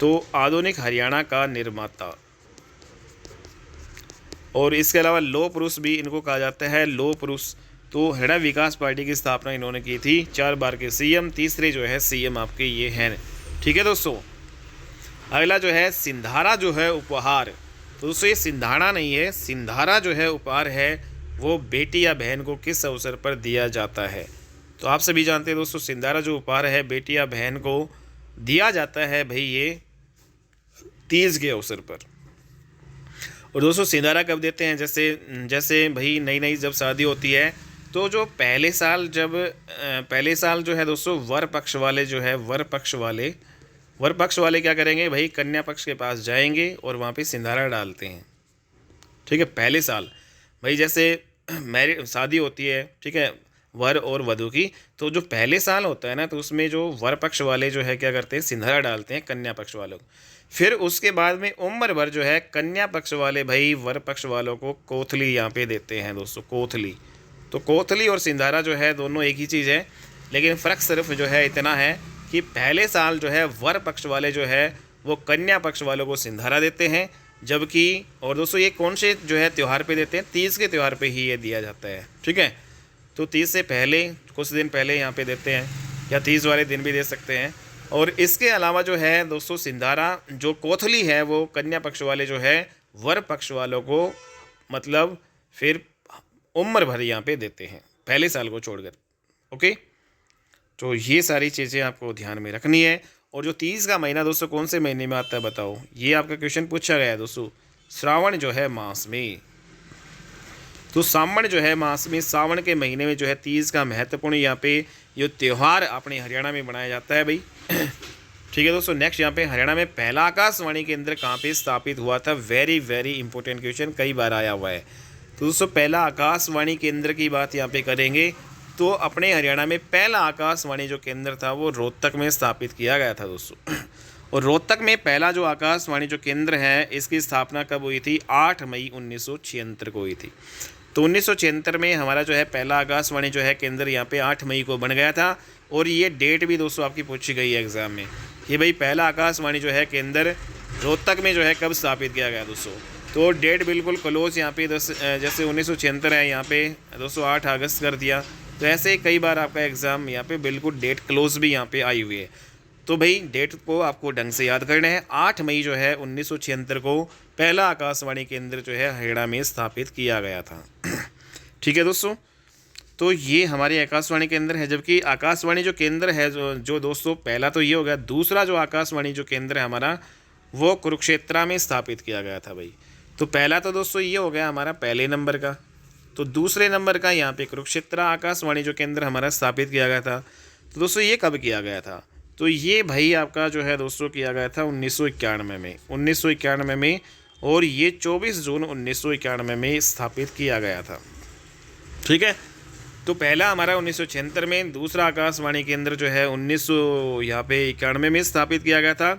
तो आधुनिक हरियाणा का निर्माता। और इसके अलावा लौह पुरुष भी इनको कहा जाता है, लौह पुरुष। तो हरियाणा विकास पार्टी की स्थापना इन्होंने की थी, 4 बार के सीएम, तीसरे जो है सीएम आपके ये हैं, ठीक है दोस्तों। अगला जो है सिंधारा जो है उपहार, तो दोस्तों ये सिंधाड़ा नहीं है, सिंधारा जो है उपहार है वो बेटी या बहन को किस अवसर पर दिया जाता है। तो आप सभी जानते हैं दोस्तों सिंधारा जो उपहार है बेटी या बहन को दिया जाता है भाई ये तीज के अवसर पर। और दोस्तों सिंधारा कब देते हैं, जैसे भाई नई जब शादी होती है तो जो पहले साल जो है दोस्तों वर पक्ष वाले क्या करेंगे भाई, कन्या पक्ष के पास जाएंगे और वहाँ पे सिंधारा डालते हैं, ठीक है। पहले साल भाई जैसे मैरिज शादी होती है, ठीक है, वर और वधू की, तो जो पहले साल होता है ना तो उसमें जो वर पक्ष वाले जो है क्या करते हैं, सिंधारा डालते हैं कन्या पक्ष वालों को। फिर उसके बाद में उम्र भर जो है कन्या पक्ष वाले भाई वर पक्ष वालों को कोथली यहाँ पे देते हैं दोस्तों, कोथली। तो कोथली और सिंधारा जो है दोनों एक ही चीज़ है, लेकिन फ़र्क सिर्फ जो है इतना है कि पहले साल जो है वर पक्ष वाले जो है वो कन्या पक्ष वालों को सिंधारा देते हैं, जबकि और दोस्तों ये कौन से जो है त्यौहार पे देते हैं, तीज के त्यौहार पे ही ये दिया जाता है, ठीक है। तो तीज से पहले कुछ दिन पहले यहाँ पे देते हैं, या तीज वाले दिन भी दे सकते हैं। और इसके अलावा जो है दोस्तों सिंधारा जो कोथली है वो कन्या पक्ष वाले जो है वर पक्ष वालों को मतलब फिर उम्र भर यहाँ पे देते हैं, पहले साल को छोड़कर, ओके। तो ये सारी चीज़ें आपको ध्यान में रखनी है। और जो तीज का महीना दोस्तों कौन से महीने में आता है बताओ, ये आपका क्वेश्चन पूछा गया है दोस्तों, श्रावण जो है मास में। तो सावन जो है मास में, सावन के महीने में जो है तीज का महत्वपूर्ण यहाँ पे ये त्यौहार अपने हरियाणा में मनाया जाता है भाई, ठीक है दोस्तों। नेक्स्ट यहाँ पे हरियाणा में पहला आकाशवाणी केंद्र कहाँ पे स्थापित हुआ था, वेरी इंपॉर्टेंट क्वेश्चन, कई बार आया हुआ है। तो दोस्तों पहला आकाशवाणी केंद्र की बात यहाँ पे करेंगे तो अपने हरियाणा में पहला आकाशवाणी जो केंद्र था वो रोहतक में स्थापित किया गया था दोस्तों। और रोहतक में पहला जो आकाशवाणी जो केंद्र है इसकी स्थापना कब हुई थी, 8 मई 1976 को हुई थी। तो 1976 में हमारा जो है पहला आकाशवाणी जो है केंद्र यहाँ पे 8 मई को बन गया था। और ये डेट भी दोस्तों आपकी पूछी गई है एग्ज़ाम में कि भाई पहला आकाशवाणी जो है केंद्र रोहतक में जो है कब स्थापित किया गया दोस्तों, तो डेट बिल्कुल क्लोज यहाँ पे जैसे 1976 है, यहाँ पे दोस्तों 8 अगस्त कर दिया। तो ऐसे कई बार आपका एग्ज़ाम यहाँ पे बिल्कुल डेट क्लोज भी यहाँ पे आई हुई है। तो भाई डेट को आपको ढंग से याद करना है। 8 मई जो है 1976 को पहला आकाशवाणी केंद्र जो है हरियाणा में स्थापित किया गया था। ठीक है दोस्तों, तो ये हमारे आकाशवाणी केंद्र है। जबकि आकाशवाणी जो केंद्र है जो दोस्तों पहला तो ये हो गया, दूसरा जो आकाशवाणी जो केंद्र है हमारा वो कुरुक्षेत्र में स्थापित किया गया था भाई। तो पहला तो दोस्तों ये हो गया हमारा पहले नंबर का, तो दूसरे नंबर का यहाँ पे कुरुक्षेत्र आकाशवाणी जो केंद्र हमारा स्थापित किया गया था। तो दोस्तों ये कब किया गया था? तो ये भाई आपका जो है दोस्तों किया गया था 1991 में, 1991 में, और ये 24 जून 1991 में स्थापित किया गया था। ठीक है, तो पहला हमारा 1976 में, दूसरा आकाशवाणी केंद्र जो है 1991 में स्थापित किया गया था,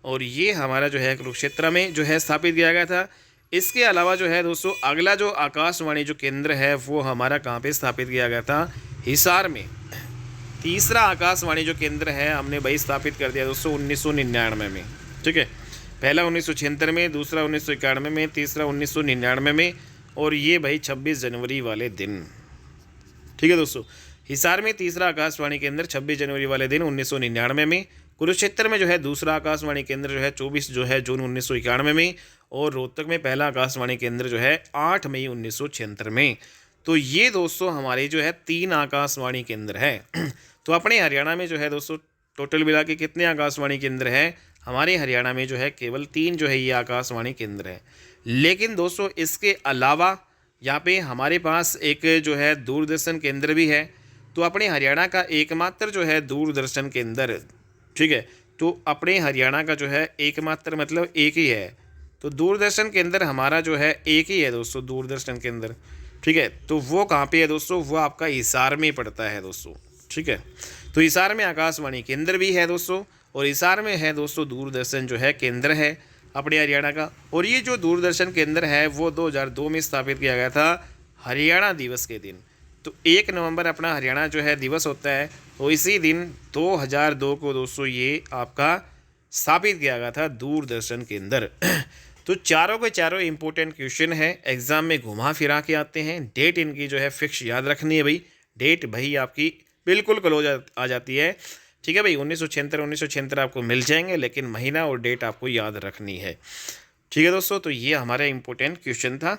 और ये हमारा जो है कुरुक्षेत्र में जो है स्थापित किया गया था। इसके अलावा जो है दोस्तों अगला जो आकाशवाणी जो केंद्र है वो हमारा कहाँ पे स्थापित किया गया था? हिसार में। तीसरा आकाशवाणी जो केंद्र है हमने भाई स्थापित कर दिया दोस्तों 1999 में। ठीक है, पहला 1976 में, दूसरा 1991 में, तीसरा 1999 में, और ये भाई 26 जनवरी वाले दिन। ठीक है दोस्तों, हिसार में तीसरा आकाशवाणी केंद्र 26 जनवरी वाले दिन 1999 में, कुरुक्षेत्र में जो है दूसरा आकाशवाणी केंद्र जो है 24 जो है जून 1991 में, और रोहतक में पहला आकाशवाणी केंद्र जो है 8 मई 1976 में। तो ये दोस्तों हमारे जो है 3 आकाशवाणी केंद्र है। तो अपने हरियाणा में जो है दोस्तों टोटल मिला के कितने आकाशवाणी केंद्र हैं? हमारे हरियाणा में जो है केवल 3 जो है ये आकाशवाणी केंद्र है। लेकिन दोस्तों इसके अलावा यहाँ पे हमारे पास एक जो है दूरदर्शन केंद्र भी है। तो अपने हरियाणा का एकमात्र जो है दूरदर्शन केंद्र, ठीक है, तो अपने हरियाणा का जो है एकमात्र मतलब एक ही है। तो दूरदर्शन केंद्र हमारा जो है एक ही है दोस्तों, दूरदर्शन केंद्र। ठीक है, तो वो कहाँ पे है दोस्तों? वो आपका हिसार में पड़ता है दोस्तों। ठीक है, तो हिसार में आकाशवाणी केंद्र भी है दोस्तों, और हिसार में है दोस्तों दूरदर्शन जो है केंद्र है अपने हरियाणा का। और ये जो दूरदर्शन केंद्र है वो 2002 में स्थापित किया गया था हरियाणा दिवस के दिन। तो 1 नवंबर अपना हरियाणा जो है दिवस होता है, तो इसी दिन 2002 को दोस्तों ये आपका स्थापित किया गया था दूरदर्शन केंद्र। तो चारों के चारों इंपॉर्टेंट क्वेश्चन है, एग्जाम में घुमा फिरा के आते हैं। डेट इनकी जो है फिक्स याद रखनी है भाई, डेट भाई आपकी बिल्कुल क्लोज आ जाती है। ठीक है भाई, 1976 आपको मिल जाएंगे, लेकिन महीना और डेट आपको याद रखनी है। ठीक है दोस्तों, तो ये हमारा इंपॉर्टेंट क्वेश्चन था।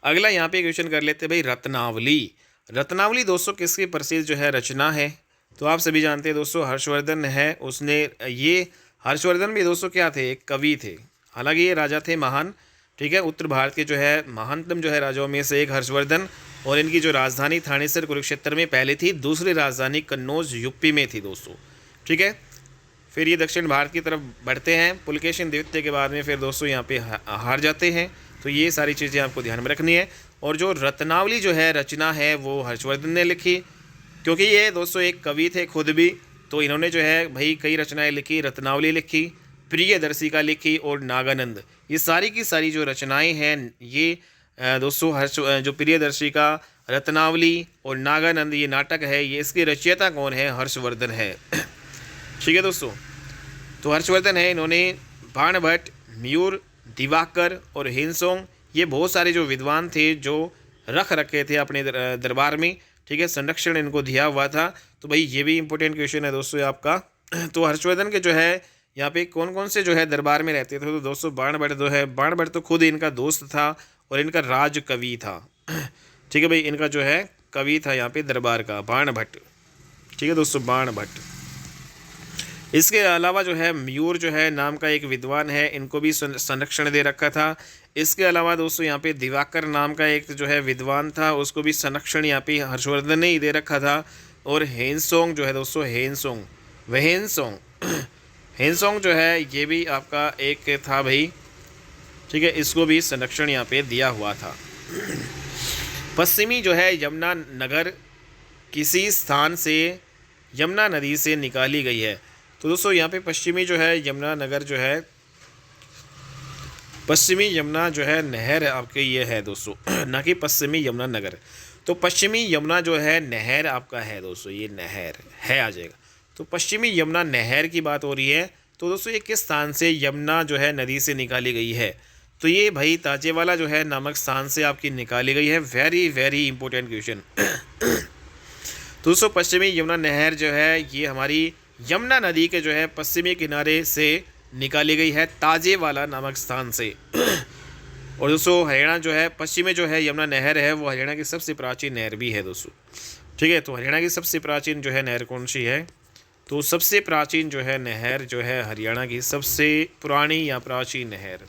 अगला यहाँ पे क्वेश्चन कर लेते हैं भाई, रत्नावली। रत्नावली दोस्तों किसकी प्रसिद्ध जो है रचना है? तो आप सभी जानते हैं दोस्तों हर्षवर्धन है, उसने ये हर्षवर्धन भी दोस्तों क्या थे? एक कवि थे। हालांकि ये राजा थे महान। ठीक है, उत्तर भारत के जो है महानतम जो है राजाओं में से एक हर्षवर्धन, और इनकी जो राजधानी थानेसर कुरुक्षेत्र में पहले थी, दूसरी राजधानी कन्नौज यूपी में थी दोस्तों। ठीक है, फिर ये दक्षिण भारत की तरफ बढ़ते हैं, पुलकेशिन द्वितीय के बाद में फिर दोस्तों यहाँ पे हार जाते हैं। तो ये सारी चीज़ें आपको ध्यान में रखनी है। और जो रत्नावली जो है रचना है वो हर्षवर्धन ने लिखी, क्योंकि ये दोस्तों एक कवि थे खुद भी। तो इन्होंने जो है भाई कई रचनाएं लिखी, रत्नावली लिखी, प्रियदर्शिका लिखी और नागानंद। ये सारी की सारी जो रचनाएं हैं ये दोस्तों जो प्रियदर्शिका, रत्नावली और नागानंद ये नाटक है, ये इसके रचयिता कौन है? हर्षवर्धन है। ठीक है दोस्तों, तो हर्षवर्धन है। इन्होंने बाणभट्ट, मयूर, दिवाकर और हिंसोंग ये बहुत सारे जो विद्वान थे जो रख रखे थे अपने दरबार में। ठीक है, संरक्षण इनको दिया हुआ था। तो भाई ये भी इंपॉर्टेंट क्वेश्चन है दोस्तों आपका। तो हर्षवर्धन के जो है यहाँ पे कौन कौन से जो है दरबार में रहते थे? तो दोस्तों बाणभट्ट जो है, बाणभट्ट तो खुद इनका दोस्त था और इनका राज कवि था। ठीक है भाई, इनका जो है कवि था यहाँ पे दरबार का, बाणभट्ट। ठीक है दोस्तों, बाणभट्ट। इसके अलावा जो है मयूर जो है नाम का एक विद्वान है, इनको भी संरक्षण दे रखा था। इसके अलावा दोस्तों यहाँ पे दिवाकर नाम का एक जो है विद्वान था, उसको भी संरक्षण यहाँ पे हर्षवर्धन ने ही दे रखा था। और हेनसोंग जो है दोस्तों, हेनसोंग जो है ये भी आपका एक था भाई। ठीक है, इसको भी संरक्षण यहाँ पे दिया हुआ था। पश्चिमी जो है यमुना नगर किसी स्थान से यमुना नदी से निकाली गई है। तो दोस्तों यहाँ पे पश्चिमी जो है यमुना नगर जो है, पश्चिमी यमुना जो है नहर आपके ये है दोस्तों, ना कि पश्चिमी यमुना नगर। तो पश्चिमी यमुना जो है नहर आपका है दोस्तों, ये नहर है आ जाएगा। तो पश्चिमी यमुना नहर की बात हो रही है, तो दोस्तों ये किस स्थान से यमुना जो है नदी से निकाली गई है? तो ये भाई ताजेवाला जो है नामक स्थान से आपकी निकाली गई है। Very very important question. तो दोस्तों पश्चिमी यमुना नहर जो है ये हमारी यमुना नदी के जो है पश्चिमी किनारे से निकाली गई है, ताजेवाला नामक स्थान से। और दोस्तों हरियाणा जो है पश्चिम में जो है यमुना नहर है वो हरियाणा की सबसे प्राचीन नहर भी है दोस्तों। ठीक है, तो हरियाणा की सबसे प्राचीन जो है नहर कौन सी है? तो सबसे प्राचीन जो है नहर जो है हरियाणा की सबसे पुरानी या प्राचीन नहर,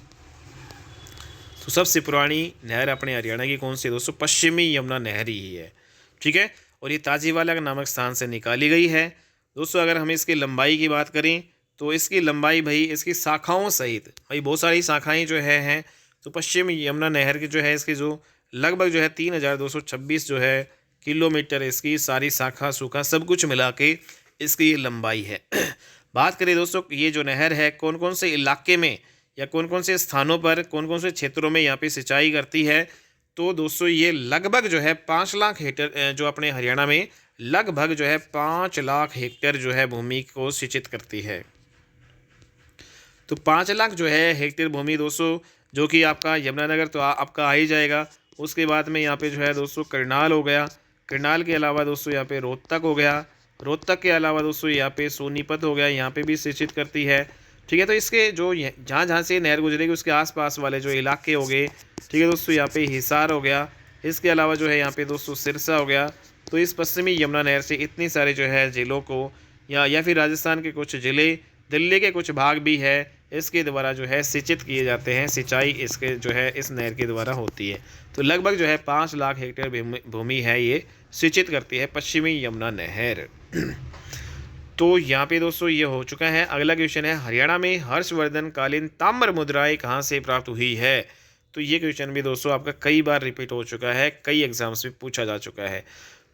तो सबसे पुरानी नहर अपने हरियाणा की कौन सी है दोस्तों? पश्चिमी यमुना नहर ही है। ठीक है, और ये ताजीवाला नामक स्थान से निकाली गई है। दोस्तों अगर हम इसकी लंबाई की बात करें तो इसकी लंबाई भाई इसकी शाखाओं सहित भाई बहुत सारी शाखाएं जो हैं, तो पश्चिम यमुना नहर की जो है इसकी जो लगभग जो है 3226 जो है किलोमीटर इसकी सारी शाखा सूखा सब कुछ मिला के इसकी ये लंबाई है। बात करें दोस्तों ये जो नहर है कौन कौन से इलाके में या कौन कौन से स्थानों पर कौन कौन से क्षेत्रों में यहाँ पे सिंचाई करती है, तो दोस्तों ये लगभग जो है 5 लाख हेक्टेयर जो अपने हरियाणा में लगभग जो है 5 लाख हेक्टेयर जो है भूमि को सिंचित करती है। तो 5 लाख जो है हेक्टेयर भूमि दोस्तों जो कि आपका यमुनानगर तो आपका आ ही जाएगा। उसके बाद में यहाँ पे जो है दोस्तों करनाल हो गया, करनाल के अलावा दोस्तों यहाँ पे रोहतक हो गया, रोहतक के अलावा दोस्तों यहाँ पे सोनीपत हो गया, यहाँ पे भी सिंचित करती है। ठीक है, तो इसके जो जहाँ जहाँ से नहर गुजरेगी उसके आसपास वाले जो इलाके हो गए, ठीक है दोस्तों, यहाँ पे हिसार हो गया, इसके अलावा जो है यहाँ पे दोस्तों सिरसा हो गया। तो इस पश्चिमी यमुना नहर से इतनी सारे जो है ज़िलों को या फिर राजस्थान के कुछ ज़िले, दिल्ली के कुछ भाग भी है, इसके द्वारा जो है सिंचित किए जाते हैं। सिंचाई इसके जो है इस नहर के द्वारा होती है। तो लगभग जो है 5 लाख हेक्टेयर भूमि है ये सिंचित करती है पश्चिमी यमुना नहर। तो यहाँ पे दोस्तों ये हो चुका है। अगला क्वेश्चन है हरियाणा में हर्षवर्धन कालीन ताम्र मुद्राएं कहाँ से प्राप्त हुई है? तो ये क्वेश्चन भी दोस्तों आपका कई बार रिपीट हो चुका है, कई एग्जाम्स में पूछा जा चुका है।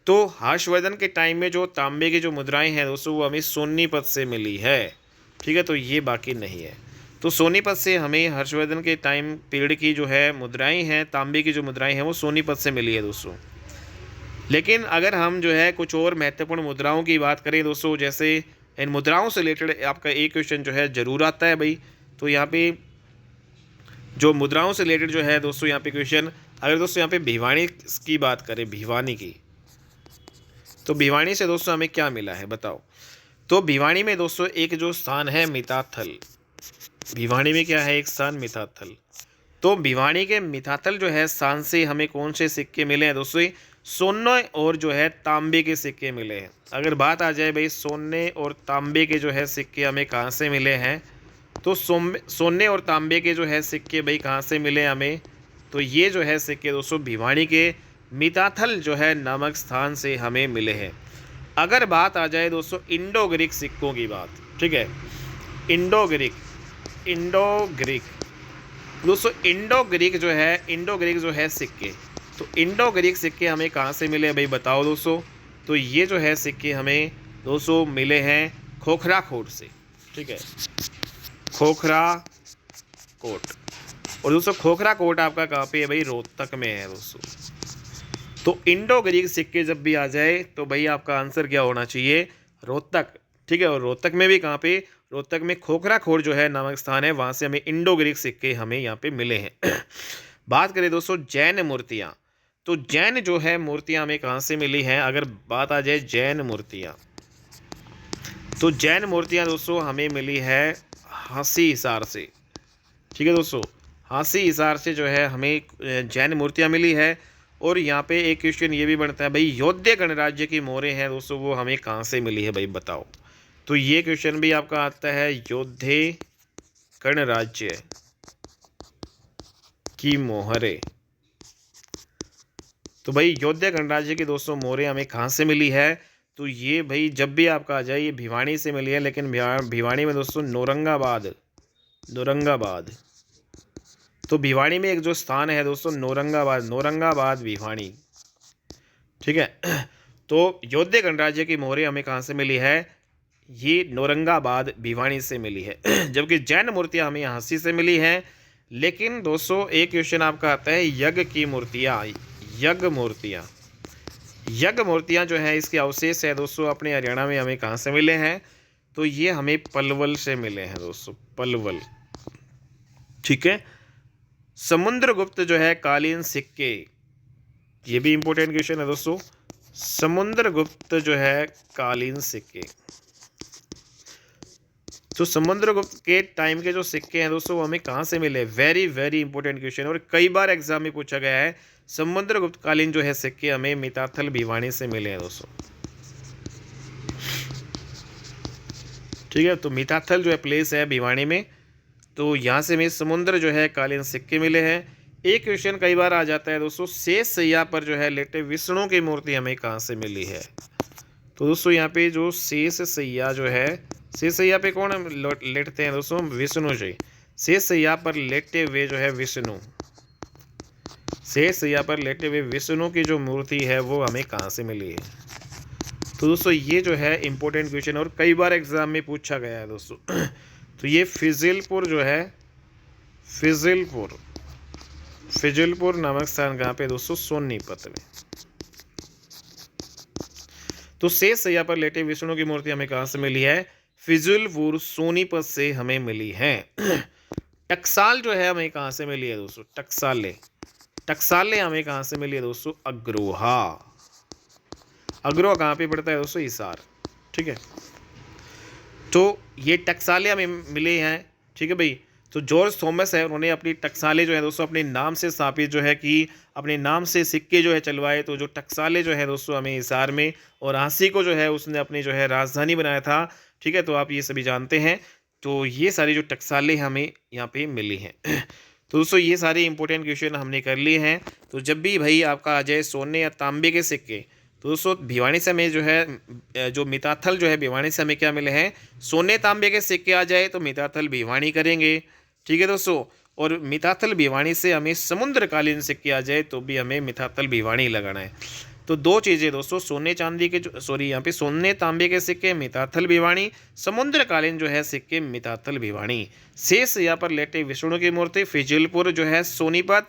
तो हर्षवर्धन के टाइम में जो तांबे की जो मुद्राएं हैं दोस्तों वो हमें सोनीपत से मिली है। ठीक है, तो ये बाकी नहीं है। तो सोनीपत से हमें हर्षवर्धन के टाइम पीरियड की जो है मुद्राएं हैं, तांबे की जो मुद्राएं हैं वो सोनीपत से मिली है दोस्तों। लेकिन अगर हम जो है कुछ और महत्वपूर्ण मुद्राओं की बात करें दोस्तों, जैसे इन मुद्राओं से रिलेटेड आपका एक क्वेश्चन जो है ज़रूर आता है भाई। तो यहाँ पे जो मुद्राओं से रिलेटेड जो है दोस्तों यहाँ पे क्वेश्चन, अगर दोस्तों यहाँ पे भिवानी की बात करें, भिवानी की, तो भिवानी से दोस्तों हमें क्या मिला है बताओ? तो भिवानी में दोस्तों एक जो स्थान है मिताथल, भिवानी में क्या है एक स्थान मिताथल। तो भिवानी के मिताथल जो है स्थान से हमें कौन से सिक्के मिले हैं दोस्तों? सोने और जो है तांबे के सिक्के मिले हैं। अगर बात आ जाए भाई सोने और तांबे के जो है सिक्के हमें कहाँ से मिले हैं, तो सोने और तांबे के जो है सिक्के भाई कहाँ से मिले हमें? तो ये जो है सिक्के दोस्तों भिवानी के मिताथल जो है नामक स्थान से हमें मिले हैं। अगर बात आ जाए दोस्तों इंडो ग्रीक सिक्कों की बात, ठीक है, इंडो ग्रीक दोस्तों इंडो ग्रीक जो है सिक्के, तो इंडो ग्रीक सिक्के हमें कहाँ से मिले भाई बताओ दोस्तों? तो ये जो है सिक्के हमें दोस्तों मिले हैं खोखरा कोट से। ठीक है, खोखरा कोट। और दोस्तों खोखरा कोट आपका कहाँ पे है भाई? रोहतक में है दोस्तों। तो इंडो ग्रीक सिक्के जब भी आ जाए तो भाई आपका आंसर क्या होना चाहिए? रोहतक। ठीक है, और रोहतक में भी कहाँ पे? रोहतक में खोखरा खोड़ जो है नामक स्थान है, वहाँ से हमें इंडो ग्रीक सिक्के हमें यहाँ पे मिले हैं। बात करें दोस्तों जैन मूर्तियाँ, तो जैन जो है मूर्तियाँ हमें कहाँ से मिली हैं? अगर बात आ जाए जैन मूर्तियाँ, तो जैन मूर्तियाँ दोस्तों हमें मिली है हांसी हिसार से। ठीक है दोस्तों, हांसी हिसार से जो है हमें जैन मूर्तियाँ मिली है। और यहाँ पे एक क्वेश्चन ये भी बनता है भाई योध्या गणराज्य की मोहरें हैं दोस्तों वो हमें कहाँ से मिली है भाई बताओ? तो ये क्वेश्चन भी आपका आता है योध्या गणराज्य की मोहरें। तो भाई योध्या गणराज्य की दोस्तों मोहरें हमें कहाँ से मिली है? तो ये भाई जब भी आपका आ जाए ये भिवानी से मिली है, लेकिन भिवानी में दोस्तों नौरंगाबाद। तो भिवानी में एक जो स्थान है दोस्तों नौरंगाबाद भिवानी। ठीक है, तो योध्या गणराज्य की मोहरें हमें कहाँ से मिली है? ये नौरंगाबाद भिवानी से मिली है। जबकि जैन मूर्तियाँ हमें हांसी से मिली हैं। लेकिन दोस्तों एक क्वेश्चन आपका आता है यज्ञ की मूर्तियाँ, यज्ञ मूर्तियाँ जो हैं इसके अवशेष है दोस्तों अपने हरियाणा में हमें कहाँ से मिले हैं? तो ये हमें पलवल से मिले हैं दोस्तों, पलवल। ठीक है। समुद्रगुप्त जो है कालीन सिक्के, ये भी इंपॉर्टेंट क्वेश्चन है दोस्तों। समुद्रगुप्त जो है कालीन सिक्के, तो समुद्रगुप्त के टाइम के जो सिक्के हैं दोस्तों वो हमें कहाँ से मिले? वेरी वेरी इंपॉर्टेंट क्वेश्चन, और कई बार एग्जाम में पूछा गया है। समुद्रगुप्त कालीन जो है सिक्के हमें मिताथल भिवानी से मिले हैं दोस्तों। ठीक है, तो मिताथल जो है प्लेस है भिवानी में, तो यहाँ से हमें समुद्र जो है कालीन सिक्के मिले हैं। एक क्वेश्चन कई बार आ जाता है दोस्तों, शेष सैया पर जो है लेटे विष्णु की मूर्ति हमें कहाँ से मिली है? तो दोस्तों यहाँ पे जो शेष सैया जो है, शेष सैया पे कौन लेटते हैं दोस्तों? विष्णु जी। शेष सैया पर लेटे हुए जो है विष्णु, शेष सैया पर लेटे हुए विष्णु की जो मूर्ति है वो हमें कहाँ से मिली है? तो दोस्तों ये जो है इंपॉर्टेंट क्वेश्चन और कई बार एग्जाम में पूछा गया है दोस्तों। तो ये फिजिलपुर जो है, फिजिलपुर नामक स्थान कहाँ पे दोस्तों? सोनीपत में। तो शेष सैया पर लेटे विष्णु की मूर्ति हमें कहाँ से मिली है? फिजिलपुर सोनीपत से हमें मिली है। टकसाल जो है हमें कहाँ से मिली है दोस्तों? टकसाले हमें कहाँ से मिली है दोस्तों? अग्रोहा। अग्रोहा कहाँ पे पड़ता है दोस्तों? हिसार। ठीक है, तो ये टकसाले हमें मिले हैं। ठीक है भाई, तो जॉर्ज थॉमस है, उन्होंने अपनी टकसाले जो है दोस्तों अपने नाम से स्थापित जो है कि अपने नाम से सिक्के जो है चलवाए। तो जो टकसाले जो है दोस्तों हमें हिसार में, और हाँसी को जो है उसने अपनी जो है राजधानी बनाया था। ठीक है, तो आप ये सभी जानते हैं। तो ये सारी जो टकसाले हमें यहाँ पे मिली हैं। तो दोस्तों ये सारे इंपॉर्टेंट क्वेश्चन हमने कर लिए हैं। तो जब भी भाई आपका आ जाए सोने या तांबे के सिक्के, तो दोस्तों भिवानी से हमें जो है जो मिताथल जो है भिवानी से हमें क्या मिले हैं? सोने तांबे के सिक्के आ जाए तो मिताथल भिवानी करेंगे। ठीक है दोस्तों, और मिताथल भिवानी से हमें समुद्रकालीन सिक्के आ जाए तो भी हमें मिताथल भिवानी लगाना है। तो दो चीज़ें दोस्तों, सोने चांदी के जो यहाँ पे सोने तांबे के सिक्के मिताथल भिवानी, समुद्रकालीन जो है सिक्के मिताथल भिवानी। शेष यहाँ पर लेटे विष्णु की मूर्ति फिजिलपुर जो है सोनीपत,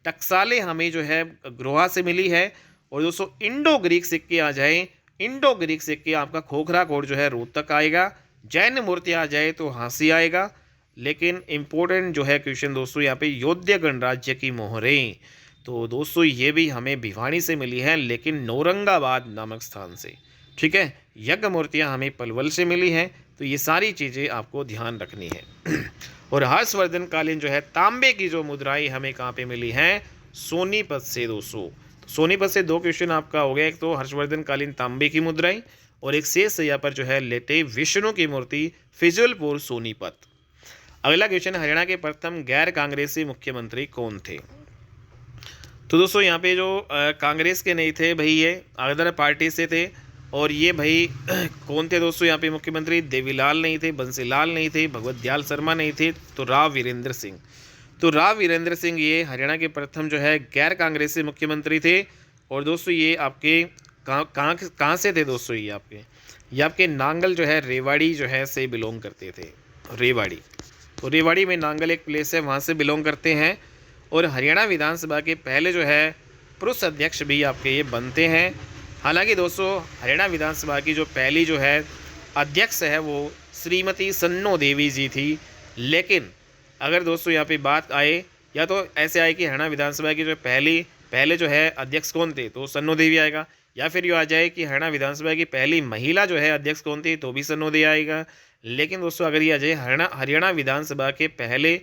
टकसाले हमें जो है ग्रोहा से मिली है। और दोस्तों इंडो ग्रीक सिक्के आ जाए, इंडो ग्रीक सिक्के आपका खोखरा कोट जो है रोहतक आएगा। जैन मूर्ति आ जाए तो हाँसी आएगा। लेकिन इम्पोर्टेंट जो है क्वेश्चन दोस्तों यहाँ पे योध्या गणराज्य की मोहरें, तो दोस्तों ये भी हमें भिवानी से मिली है लेकिन नौरंगाबाद नामक स्थान से। ठीक है, यज्ञ मूर्तियाँ हमें पलवल से मिली हैं। तो ये सारी चीज़ें आपको ध्यान रखनी है। और हर्षवर्धन कालीन जो है तांबे की जो मुद्राएं हमें कहाँ पे मिली हैं? सोनीपत से दोस्तों। सोनीपत से दो क्वेश्चन आपका हो गया, एक तो हर्षवर्धन कालीन तांबे की मुद्राएं, और एक शेष सैया पर जो है लेटे विष्णु की मूर्ति फिजिलपुर सोनीपत। अगला क्वेश्चन, हरियाणा के प्रथम गैर कांग्रेसी मुख्यमंत्री कौन थे? तो दोस्तों यहाँ पे जो कांग्रेस के नहीं थे भाई, ये अदर पार्टी से थे। और ये भाई कौन थे दोस्तों यहाँ पे मुख्यमंत्री? देवीलाल नहीं थे, बंसीलाल नहीं थे, भगवत दयाल शर्मा नहीं थे, तो राव वीरेंद्र सिंह। तो राव वीरेंद्र सिंह ये हरियाणा के प्रथम जो है गैर कांग्रेसी मुख्यमंत्री थे। और दोस्तों ये आपके कहाँ से थे दोस्तों? ये आपके नांगल जो है रेवाड़ी जो है से बिलोंग करते थे, रेवाड़ी। तो रेवाड़ी में नांगल एक प्लेस है, वहाँ से बिलोंग करते हैं। और हरियाणा विधानसभा के पहले जो है पुरुष अध्यक्ष भी आपके ये बनते हैं। हालांकि दोस्तों हरियाणा विधानसभा की जो पहली जो है अध्यक्ष है वो श्रीमती सन्नो देवी जी थी। लेकिन अगर दोस्तों यहाँ पे बात आए, या तो ऐसे आए कि हरियाणा विधानसभा की जो पहले जो है अध्यक्ष कौन थे, तो सन्नो देवी आएगा। या फिर ये आ जाए कि हरियाणा विधानसभा की पहली महिला जो है अध्यक्ष कौन थी, तो भी सन्नो देवी आएगा। लेकिन दोस्तों अगर ये आ जाए हरियाणा विधानसभा के पहले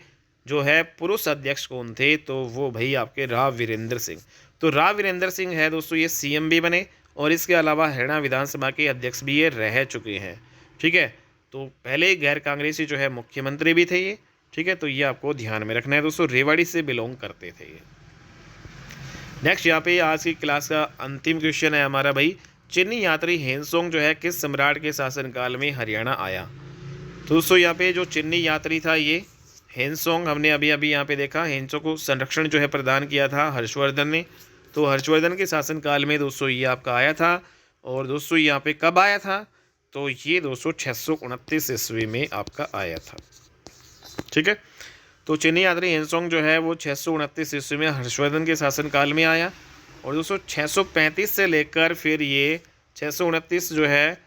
जो है पुरुष अध्यक्ष कौन थे, तो वो भाई आपके राव वीरेंद्र सिंह। तो राव वीरेंद्र सिंह है दोस्तों ये सीएम भी बने, और इसके अलावा हरियाणा विधानसभा के अध्यक्ष भी ये रह चुके हैं। ठीक है, तो पहले गैर कांग्रेसी जो है मुख्यमंत्री भी थे ये। ठीक है, तो ये आपको ध्यान में रखना है दोस्तों, रेवाड़ी से बिलोंग करते थे ये। नेक्स्ट यहाँ पे आज की क्लास का अंतिम क्वेश्चन है हमारा भाई, चीनी यात्री हेनसोंग जो है किस सम्राट के शासनकाल में हरियाणा आया? तो दोस्तों यहाँ पे जो चीनी यात्री था ये हेनसोंग, हमने अभी यहाँ पे देखा, हेनसोंग को संरक्षण जो है प्रदान किया था हर्षवर्धन ने। तो हर्षवर्धन के शासनकाल में दोस्तों ये आपका आया था। और दोस्तों यहाँ पे कब आया था? तो ये दोस्तों 629 ईस्वी में आपका आया था। ठीक है, तो चीनी यात्री हेनसोंग जो है वो 629 ईस्वी में हर्षवर्धन के शासनकाल में आया। और दोस्तों 635 से लेकर फिर ये 629 जो है,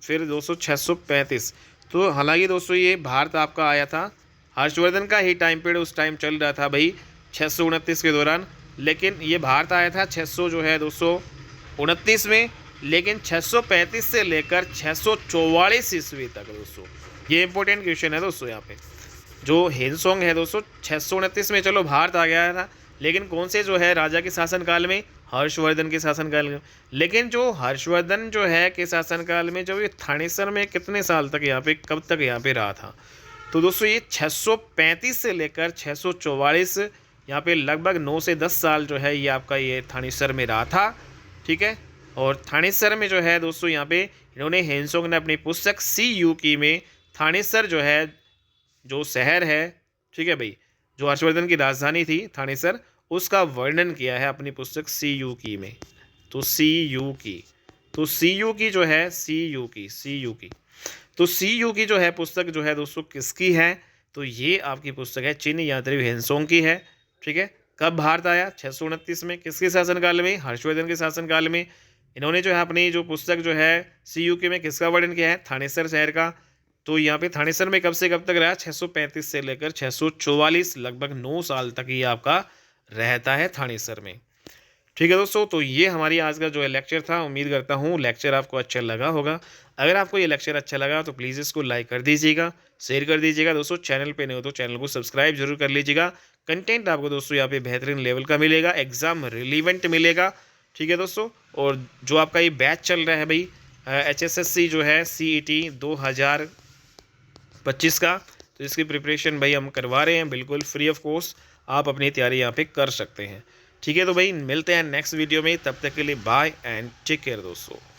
फिर दोस्तों 635, तो हालांकि दोस्तों ये भारत आपका आया था, हर्षवर्धन का ही टाइम पीरियड उस टाइम चल रहा था भाई 629 के दौरान, लेकिन ये भारत आया था 600 जो है 229 में, लेकिन 635 से लेकर 644 ईस्वी तक दोस्तों, ये इंपॉर्टेंट क्वेश्चन है दोस्तों। यहाँ पे जो हिंसोंग है दोस्तों 629 में चलो भारत आ गया था, लेकिन कौन से जो है राजा के शासनकाल में, हर्षवर्धन के शासनकाल में। लेकिन जो हर्षवर्धन जो है के शासनकाल में जब ये थानेसर में कितने साल तक यहाँ पे, कब तक यहाँ पे रहा था, तो दोस्तों ये 635 से लेकर 644, यहाँ पे लगभग 9 से 10 साल जो है ये आपका ये थानेसर में रहा था। ठीक है, और थानेसर में जो है दोस्तों यहाँ पे इन्होंने हिंसोंग ने अपनी पुस्तक सी यू की में थानेसर जो है जो शहर है, ठीक है भाई, जो हर्षवर्धन की राजधानी थी थानेसर, उसका वर्णन किया है अपनी पुस्तक सी यू की में। तो सी यू की, तो सी यू की जो है सी यू की, तो सी यू की जो है पुस्तक जो है दोस्तों किसकी है, तो ये आपकी पुस्तक है चीन यात्री हिंसोंग की है। ठीक है, कब भारत आया 629 में, किसके शासनकाल में, हर्षवर्धन के शासनकाल में। इन्होंने जो है अपनी जो पुस्तक जो है सी यू की में किसका वर्णन किया है, थानेसर शहर का। तो यहाँ पे थानेसर में कब से कब तक रहा, 635 से लेकर 644, लगभग 9 साल तक ये आपका रहता है थानेसर में। ठीक है दोस्तों, तो ये हमारी आज का जो है लेक्चर था। उम्मीद करता हूँ लेक्चर आपको अच्छा लगा होगा। अगर आपको ये लेक्चर अच्छा लगा तो प्लीज़ इसको लाइक कर दीजिएगा, शेयर कर दीजिएगा दोस्तों। चैनल पे नहीं हो तो चैनल को सब्सक्राइब जरूर कर लीजिएगा। कंटेंट आपको दोस्तों यहाँ पे बेहतरीन लेवल का मिलेगा, एग्जाम रिलीवेंट मिलेगा। ठीक है दोस्तों, और जो आपका ये बैच चल रहा है भाई HSSC जो है CET 2025 का, तो इसकी प्रिपरेशन भाई हम करवा रहे हैं बिल्कुल फ्री ऑफ कॉस्ट। आप अपनी तैयारी यहाँ पे कर सकते हैं। ठीक है, तो भाई मिलते हैं नेक्स्ट वीडियो में, तब तक के लिए बाय एंड टेक केयर दोस्तों।